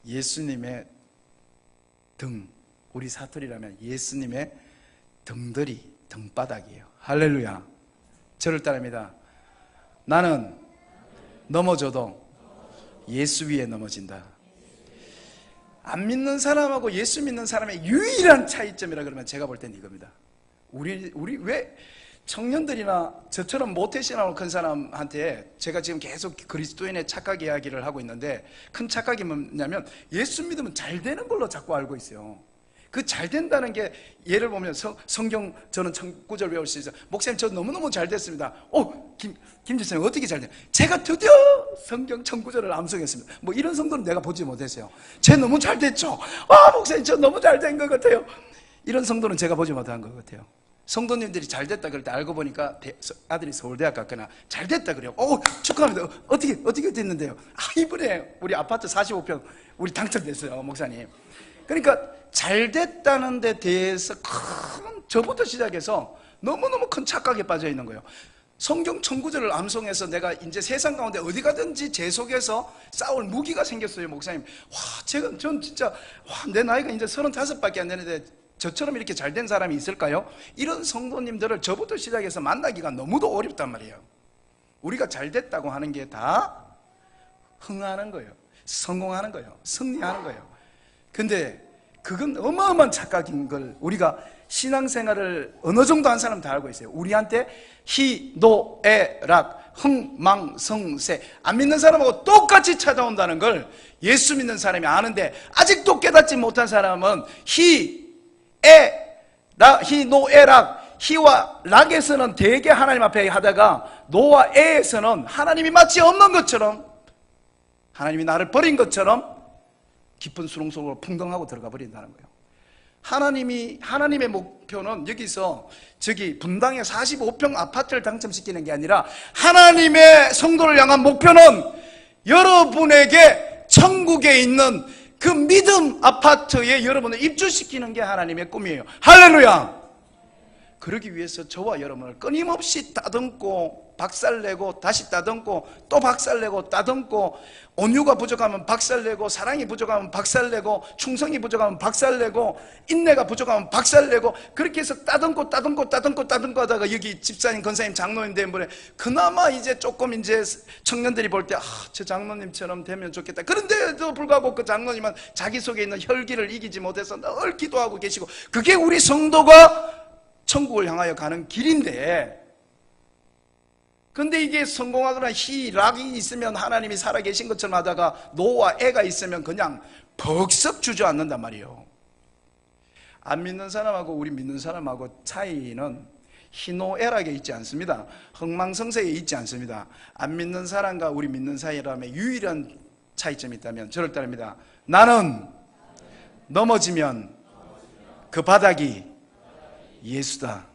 예수님의 등, 우리 사투리라면 예수님의 등들이 등바닥이에요. 할렐루야. 저를 따릅니다. 나는 넘어져도 예수 위에 넘어진다. 안 믿는 사람하고 예수 믿는 사람의 유일한 차이점이라 그러면 제가 볼 땐 이겁니다. 우리 왜 청년들이나 저처럼 모태신앙으로 큰 사람한테 제가 지금 계속 그리스도인의 착각 이야기를 하고 있는데, 큰 착각이 뭐냐면 예수 믿으면 잘 되는 걸로 자꾸 알고 있어요. 그 잘 된다는 게, 예를 보면 성경 저는 구절 외울 수 있어요. 목사님 저 너무너무 잘 됐습니다. 김지선님 어떻게 잘 돼요? 제가 드디어 성경 청구절을 암송했습니다. 뭐 이런 성도는 내가 보지 못했어요. 쟤 너무 잘 됐죠? 목사님 저 너무 잘 된 것 같아요. 이런 성도는 제가 보지 못한 것 같아요. 성도님들이 잘 됐다 그럴 때 알고 보니까 아들이 서울대학 갔거나 잘 됐다 그래요. 축하합니다. 어떻게 됐는데요? 이번에 우리 아파트 45평 우리 당첨됐어요, 목사님. 그러니까 잘 됐다는 데 대해서 저부터 시작해서 너무너무 큰 착각에 빠져 있는 거예요. 성경 청구절을 암송해서 내가 이제 세상 가운데 어디 가든지 제 속에서 싸울 무기가 생겼어요, 목사님. 전 진짜 내 나이가 이제 35밖에 안 되는데 저처럼 이렇게 잘된 사람이 있을까요? 이런 성도님들을 저부터 시작해서 만나기가 너무도 어렵단 말이에요. 우리가 잘됐다고 하는 게 다 흥하는 거예요. 성공하는 거예요. 승리하는 거예요. 근데 그건 어마어마한 착각인 걸 우리가 신앙생활을 어느 정도 한 사람 다 알고 있어요. 우리한테 희노애락, 흥망성쇠, 안 믿는 사람하고 똑같이 찾아온다는 걸 예수 믿는 사람이 아는데, 아직도 깨닫지 못한 사람은 희노애락, 희와 락에서는 대개 하나님 앞에 하다가 노와 애에서는 하나님이 마치 없는 것처럼, 하나님이 나를 버린 것처럼 깊은 수렁 속으로 풍덩하고 들어가 버린다는 거예요. 하나님의 목표는 여기서 분당에 45평 아파트를 당첨시키는 게 아니라, 하나님의 성도를 향한 목표는 여러분에게 천국에 있는 그 믿음 아파트에 여러분을 입주시키는 게 하나님의 꿈이에요. 할렐루야. 그러기 위해서 저와 여러분을 끊임없이 따듬고 박살내고 다시 따듬고 또 박살내고 따듬고, 온유가 부족하면 박살내고, 사랑이 부족하면 박살내고, 충성이 부족하면 박살내고, 인내가 부족하면 박살내고, 그렇게 해서 따듬고 하다가 여기 집사님, 권사님, 장로님 된 분에 그나마 이제 조금 이제 청년들이 볼 때 저 장로님처럼 되면 좋겠다. 그런데도 불구하고 그 장로님은 자기 속에 있는 혈기를 이기지 못해서 늘 기도하고 계시고, 그게 우리 성도가 천국을 향하여 가는 길인데, 근데 이게 성공하거나 희락이 있으면 하나님이 살아계신 것처럼 하다가 노와 애가 있으면 그냥 벅석 주저앉는단 말이에요. 안 믿는 사람하고 우리 믿는 사람하고 차이는 희노애락에 있지 않습니다. 흥망성쇠에 있지 않습니다. 안 믿는 사람과 우리 믿는 사이라면 유일한 차이점이 있다면 저를 따릅니다. 나는 넘어지면 그 바닥이 예수다.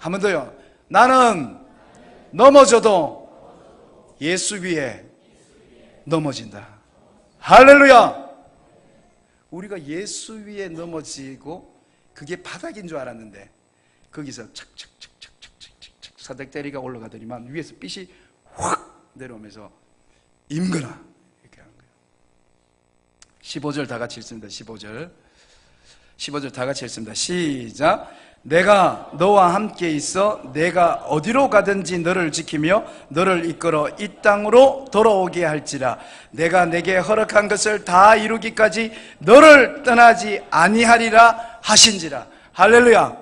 한 번 더요. 나는 넘어져도 예수 위에 넘어진다. 할렐루야. 우리가 예수 위에 넘어지고 그게 바닥인 줄 알았는데, 거기서 착착착착착착 사닥다리가 올라가더니만 위에서 빛이 확 내려오면서 임거나 이렇게 하는 거예요. 15절 다 같이 읽습니다. 15절 다 같이 읽습니다. 시작. 내가 너와 함께 있어 내가 어디로 가든지 너를 지키며 너를 이끌어 이 땅으로 돌아오게 할지라. 내가 내게 허락한 것을 다 이루기까지 너를 떠나지 아니하리라 하신지라. 할렐루야.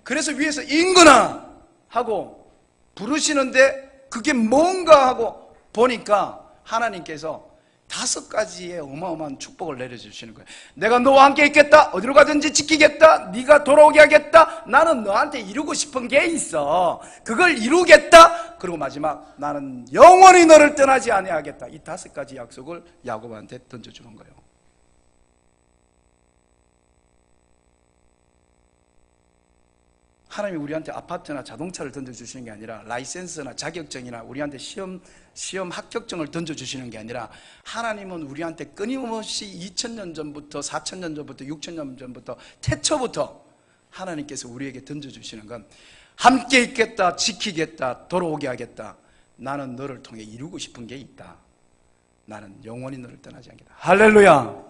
그래서 위에서 인거나 하고 부르시는데 그게 뭔가 하고 보니까 하나님께서 5가지의 어마어마한 축복을 내려주시는 거예요. 내가 너와 함께 있겠다. 어디로 가든지 지키겠다. 네가 돌아오게 하겠다. 나는 너한테 이루고 싶은 게 있어. 그걸 이루겠다. 그리고 마지막, 나는 영원히 너를 떠나지 아니하겠다. 이 5가지 약속을 야곱한테 던져주는 거예요. 하나님이 우리한테 아파트나 자동차를 던져주시는 게 아니라 라이센스나 자격증이나 우리한테 시험 합격증을 던져주시는 게 아니라 하나님은 우리한테 끊임없이 2000년 전부터 4000년 전부터 6000년 전부터 태초부터 하나님께서 우리에게 던져주시는 건 함께 있겠다, 지키겠다, 돌아오게 하겠다. 나는 너를 통해 이루고 싶은 게 있다. 나는 영원히 너를 떠나지 않겠다. 할렐루야.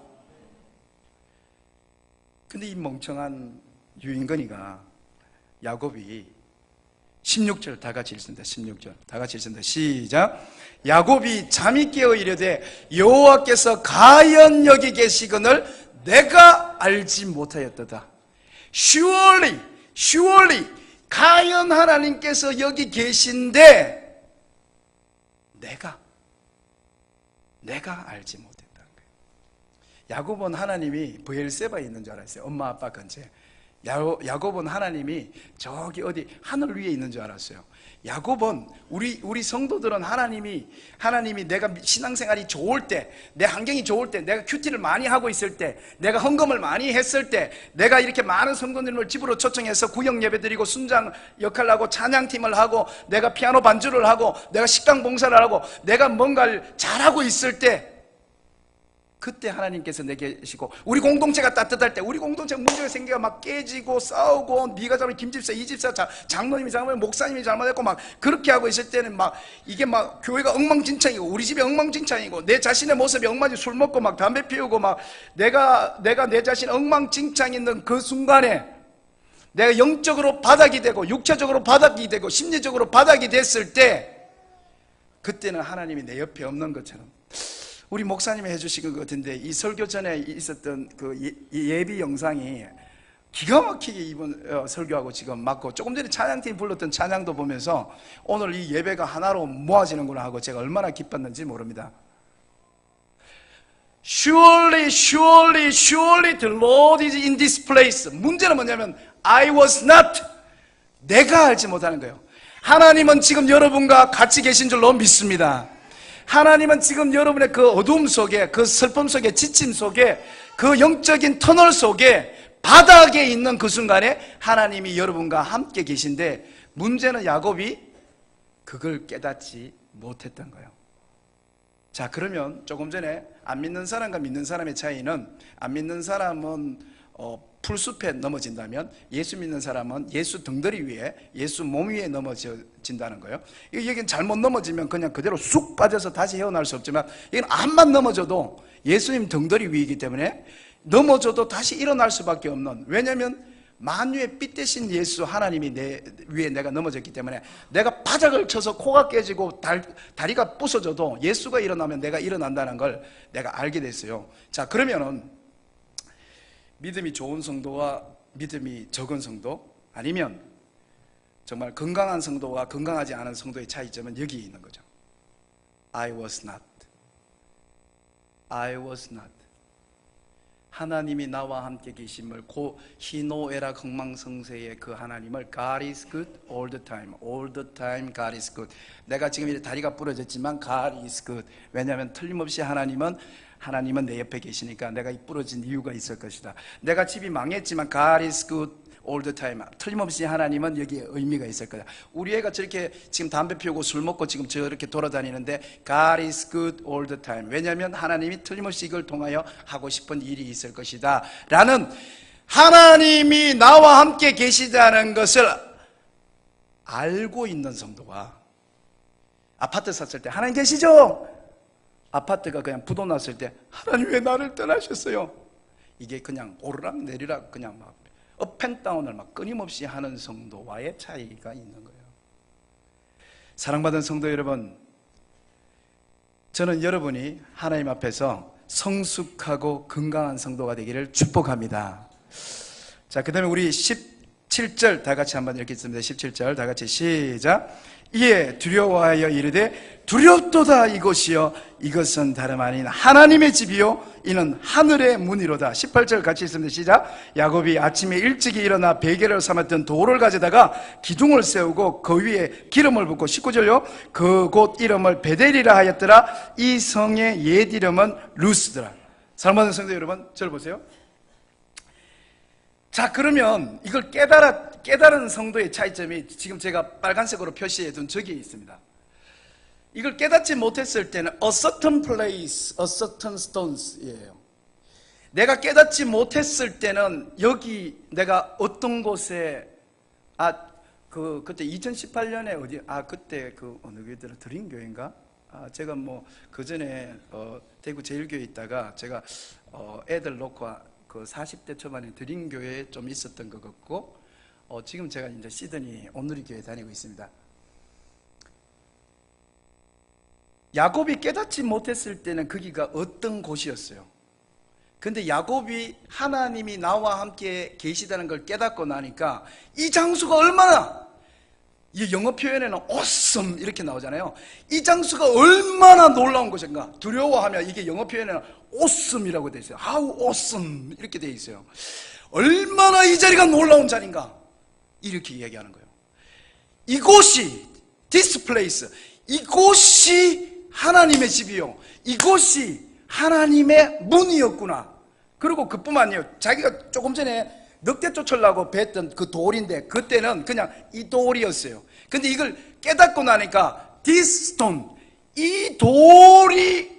근데 이 멍청한 유인건이가 야곱이 16절 다 같이 읽습니다. 16절 다 같이 읽습니다. 시작. 야곱이 잠이 깨어 이르되 여호와께서 가연 여기 계시거늘 내가 알지 못하였도다. Surely 가연 하나님께서 여기 계신데 내가 알지 못했다는 거예요. 야곱은 하나님이 브엘세바에 있는 줄 알았어요. 엄마 아빠 근처에. 야곱은 하나님이 저기 어디 하늘 위에 있는 줄 알았어요. 야곱은 우리 성도들은 하나님이 내가 신앙생활이 좋을 때, 내 환경이 좋을 때, 내가 큐티를 많이 하고 있을 때, 내가 헌금을 많이 했을 때, 내가 이렇게 많은 성도님을 집으로 초청해서 구역 예배드리고 순장 역할을 하고 찬양팀을 하고 내가 피아노 반주를 하고 내가 식당 봉사를 하고 내가 뭔가를 잘하고 있을 때, 그때 하나님께서 내게 계시고, 우리 공동체가 따뜻할 때, 우리 공동체가 문제가 생겨 막 깨지고 싸우고, 네가 잘못 김집사 이집사 장로님이 잘못 목사님이 잘못했고 막 그렇게 하고 있을 때는 막 이게 막 교회가 엉망진창이고 우리 집이 엉망진창이고 내 자신의 모습이 엉망진창, 술 먹고 막 담배 피우고 막 내가 내 자신 엉망진창 있는 그 순간에 내가 영적으로 바닥이 되고 육체적으로 바닥이 되고 심리적으로 바닥이 됐을 때, 그때는 하나님이 내 옆에 없는 것처럼, 우리 목사님이 해주신 것 같은데 이 설교 전에 있었던 그 예비 영상이 기가 막히게 이번 설교하고 지금 맞고, 조금 전에 찬양팀 불렀던 찬양도 보면서 오늘 이 예배가 하나로 모아지는구나 하고 제가 얼마나 기뻤는지 모릅니다. Surely the Lord is in this place. 문제는 뭐냐면 I was not, 내가 알지 못하는 거예요. 하나님은 지금 여러분과 같이 계신 줄로 믿습니다. 하나님은 지금 여러분의 그 어두움 속에, 그 슬픔 속에, 지침 속에, 그 영적인 터널 속에 바닥에 있는 그 순간에 하나님이 여러분과 함께 계신데, 문제는 야곱이 그걸 깨닫지 못했던 거예요. 자, 그러면 조금 전에 안 믿는 사람과 믿는 사람의 차이는, 안 믿는 사람은 풀숲에 넘어진다면 예수 믿는 사람은 예수 등다리 위에, 예수 몸 위에 넘어진다는 거예요. 여기는 잘못 넘어지면 그냥 그대로 쑥 빠져서 다시 헤어날 수 없지만, 이건 암만 넘어져도 예수님 등다리 위이기 때문에 넘어져도 다시 일어날 수밖에 없는, 왜냐하면 만유의 빛 대신 예수 하나님이 내 위에 내가 넘어졌기 때문에, 내가 바닥을 쳐서 코가 깨지고 다리가 부서져도 예수가 일어나면 내가 일어난다는 걸 내가 알게 됐어요. 자, 그러면은 믿음이 좋은 성도와 믿음이 적은 성도, 아니면 정말 건강한 성도와 건강하지 않은 성도의 차이점은 여기 있는 거죠. I was not. 하나님이 나와 함께 계심을, 희노애락 흥망성쇠의 그 하나님을 God is good all the time God is good. 내가 지금 이렇게 다리가 부러졌지만 God is good. 왜냐하면 틀림없이 하나님은 내 옆에 계시니까 내가 부러진 이유가 있을 것이다. 내가 집이 망했지만 God is good all the time. 틀림없이 하나님은 여기에 의미가 있을 거다. 우리 애가 저렇게 지금 담배 피우고 술 먹고 지금 저렇게 돌아다니는데 God is good all the time. 왜냐하면 하나님이 틀림없이 이걸 통하여 하고 싶은 일이 있을 것이다 라는, 하나님이 나와 함께 계시다는 것을 알고 있는 성도가, 아파트 샀을 때 하나님 계시죠? 아파트가 그냥 부도 났을 때 하나님 왜 나를 떠나셨어요? 이게 그냥 오르락 내리락 그냥 막 업앤다운을 막 끊임없이 하는 성도와의 차이가 있는 거예요. 사랑받은 성도 여러분, 저는 여러분이 하나님 앞에서 성숙하고 건강한 성도가 되기를 축복합니다. 자, 그 다음에 우리 17절 다 같이 한번 읽겠습니다. 17절 다 같이 시작. 이에 두려워하여 이르되 두렵도다 이곳이요 이것은 다름 아닌 하나님의 집이요 이는 하늘의 문이로다. 18절 같이 읽습니다. 시작. 야곱이 아침에 일찍이 일어나 베개를 삼았던 돌을 가져다가 기둥을 세우고 그 위에 기름을 붓고 19절요 그곳 이름을 베델이라 하였더라. 이 성의 옛 이름은 루스더라. 사랑하는 성도 여러분, 저를 보세요. 자, 그러면 이걸 깨달은 성도의 차이점이 지금 제가 빨간색으로 표시해 둔 저기에 있습니다. 이걸 깨닫지 못했을 때는 a certain place, a certain stones이에요. 내가 깨닫지 못했을 때는 여기 내가 어떤 곳에 그때 2018년에 어디 그때 어느 교회더라 드림교회인가? 제가 그 전에 대구 제일교회에 있다가 제가 애들 놓고 그 40대 초반에 드림교회에 좀 있었던 것 같고 지금 제가 이제 시드니 온누리 교회 다니고 있습니다. 야곱이 깨닫지 못했을 때는 거기가 어떤 곳이었어요. 근데 야곱이 하나님이 나와 함께 계시다는 걸 깨닫고 나니까 이 장소가 얼마나, 이 영어 표현에는 awesome 이렇게 나오잖아요. 이 장소가 얼마나 놀라운 곳인가. 두려워하면 이게 영어 표현에는 awesome이라고 되어 있어요. How awesome 이렇게 되어 있어요. 얼마나 이 자리가 놀라운 자리인가 이렇게 이야기하는 거예요. 이곳이 this place, 이곳이 하나님의 집이요 이곳이 하나님의 문이었구나. 그리고 그뿐만 아니에요. 자기가 조금 전에 늑대 쫓으려고 뱄던 그 돌인데 그때는 그냥 이 돌이었어요. 근데 이걸 깨닫고 나니까 this stone, 이 돌이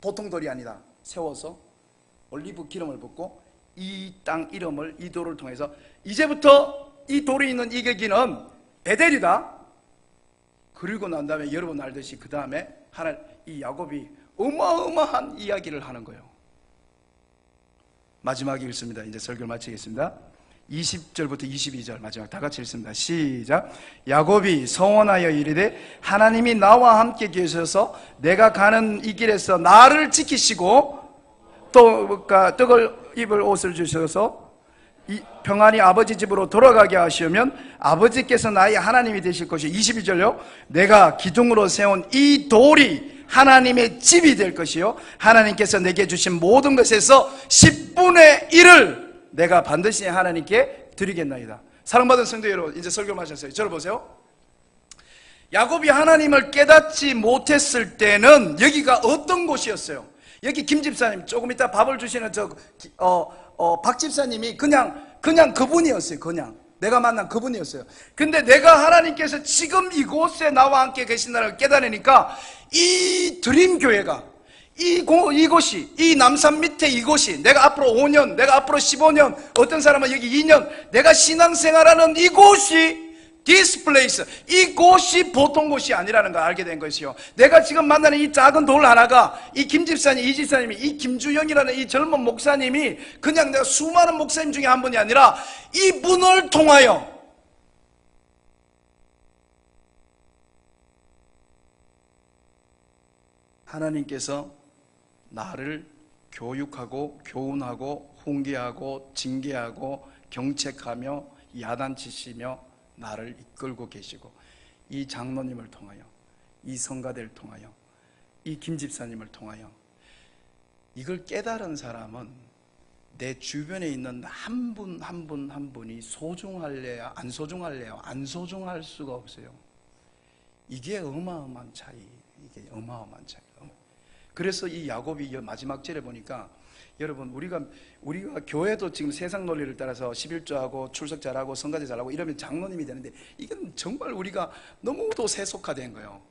보통 돌이 아니다. 세워서 올리브 기름을 붓고 이 땅 이름을 이 돌을 통해서 이제부터 이 돌이 있는 이 거기는 베델이다. 그리고 난 다음에 여러분 알듯이 그 다음에 이 야곱이 어마어마한 이야기를 하는 거예요. 마지막에 읽습니다. 이제 설교를 마치겠습니다. 20절부터 22절 마지막 다 같이 읽습니다. 시작. 야곱이 서원하여 이르되 하나님이 나와 함께 계셔서 내가 가는 이 길에서 나를 지키시고 또 떡을 입을 옷을 주셔서 평안히 아버지 집으로 돌아가게 하시면 아버지께서 나의 하나님이 되실 것이요 22절요 내가 기둥으로 세운 이 돌이 하나님의 집이 될 것이요 하나님께서 내게 주신 모든 것에서 10분의 1을 내가 반드시 하나님께 드리겠나이다. 사랑받은 성도 여러분, 이제 설교 마셨어요. 저를 보세요. 야곱이 하나님을 깨닫지 못했을 때는 여기가 어떤 곳이었어요? 여기 김 집사님, 조금 이따 밥을 주시는 박 집사님이 그냥 그분이었어요. 그냥 내가 만난 그분이었어요. 근데 내가 하나님께서 지금 이곳에 나와 함께 계신다는 걸 깨달으니까 이 드림교회가 이곳이 이 남산 밑에 이곳이 내가 앞으로 5년 내가 앞으로 15년 어떤 사람은 여기 2년 내가 신앙생활하는 이곳이 this place, 이곳이 보통 곳이 아니라는 걸 알게 된 것이요. 내가 지금 만나는 이 작은 돌 하나가 이 김 집사님, 이 집사님이, 이 김주영이라는 이 젊은 목사님이 그냥 내가 수많은 목사님 중에 한 분이 아니라 이분을 통하여 하나님께서 나를 교육하고 교훈하고 훈계하고 징계하고 경책하며 야단치시며 나를 이끌고 계시고 이 장로님을 통하여 이 성가대를 통하여 이 김집사님을 통하여 이걸 깨달은 사람은 내 주변에 있는 한 분 한 분 한 분이 소중할래야 안 소중할래요? 안 소중할 수가 없어요. 이게 어마어마한 차이. 이게 어마어마한 차이. 그래서 이 야곱이 마지막 절에 보니까 여러분 우리가 교회도 지금 세상 논리를 따라서 11조하고 출석 잘하고 성가대 잘하고 이러면 장로님이 되는데 이건 정말 우리가 너무도 세속화된 거예요.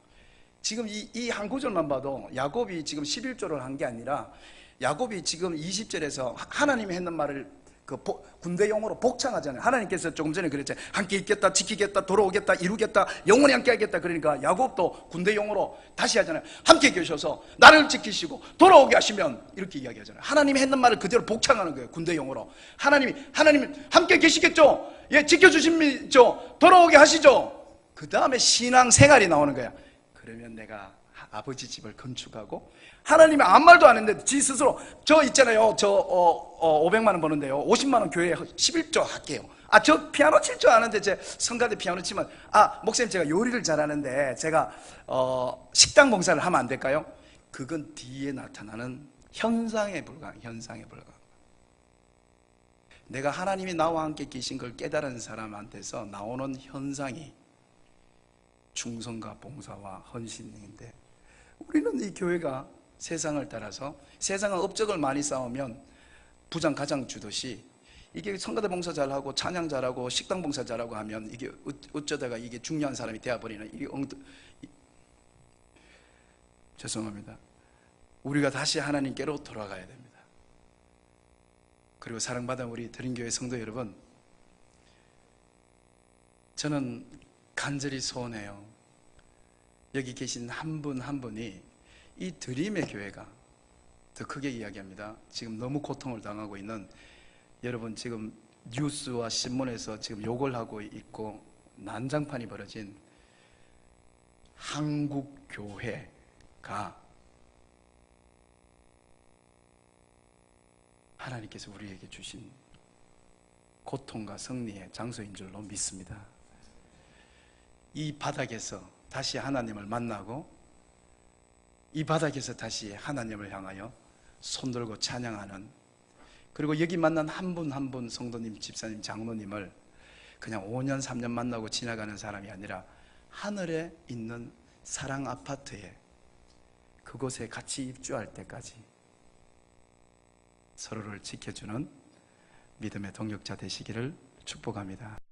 지금 이 한 구절만 봐도 야곱이 지금 11조를 한 게 아니라 야곱이 지금 20절에서 하나님이 했는 말을 군대용어로 복창하잖아요. 하나님께서 조금 전에 그랬잖아요. 함께 있겠다, 지키겠다, 돌아오겠다, 이루겠다, 영원히 함께 하겠다. 그러니까 야곱도 군대용어로 다시 하잖아요. 함께 계셔서 나를 지키시고 돌아오게 하시면 이렇게 이야기하잖아요. 하나님이 했는 말을 그대로 복창하는 거예요. 군대용어로. 하나님 함께 계시겠죠? 예, 지켜주시죠? 돌아오게 하시죠? 그 다음에 신앙생활이 나오는 거야. 그러면 내가 아버지 집을 건축하고 하나님이 아무 말도 안 했는데 지 스스로 저 있잖아요. 저 500만 원 버는데요. 50만 원 교회에 11조 할게요. 저 피아노 칠 줄 아는데 제 성가대 피아노 치면, 목사님 제가 요리를 잘하는데 제가 식당 봉사를 하면 안 될까요? 그건 뒤에 나타나는 현상에 불과한, 현상에 불과한. 내가 하나님이 나와 함께 계신 걸 깨달은 사람한테서 나오는 현상이 충성과 봉사와 헌신인데, 우리는 이 교회가 세상을 따라서, 세상은 업적을 많이 쌓으면 부장 가장 주듯이, 이게 성가대 봉사 잘하고 찬양 잘하고 식당 봉사 잘하고 하면 이게 어쩌다가 이게 중요한 사람이 되어버리는, 이게 죄송합니다. 우리가 다시 하나님께로 돌아가야 됩니다. 그리고 사랑받은 우리 드림교회 성도 여러분, 저는 간절히 소원해요. 여기 계신 한 분 한 분이 이 드림의 교회가, 더 크게 이야기합니다, 지금 너무 고통을 당하고 있는 여러분, 지금 뉴스와 신문에서 지금 욕을 하고 있고 난장판이 벌어진 한국 교회가 하나님께서 우리에게 주신 고통과 승리의 장소인 줄로 믿습니다. 이 바닥에서 다시 하나님을 만나고, 이 바닥에서 다시 하나님을 향하여 손들고 찬양하는, 그리고 여기 만난 한 분 한 분 성도님, 집사님, 장로님을 그냥 5년 3년 만나고 지나가는 사람이 아니라 하늘에 있는 사랑 아파트에, 그곳에 같이 입주할 때까지 서로를 지켜주는 믿음의 동역자 되시기를 축복합니다.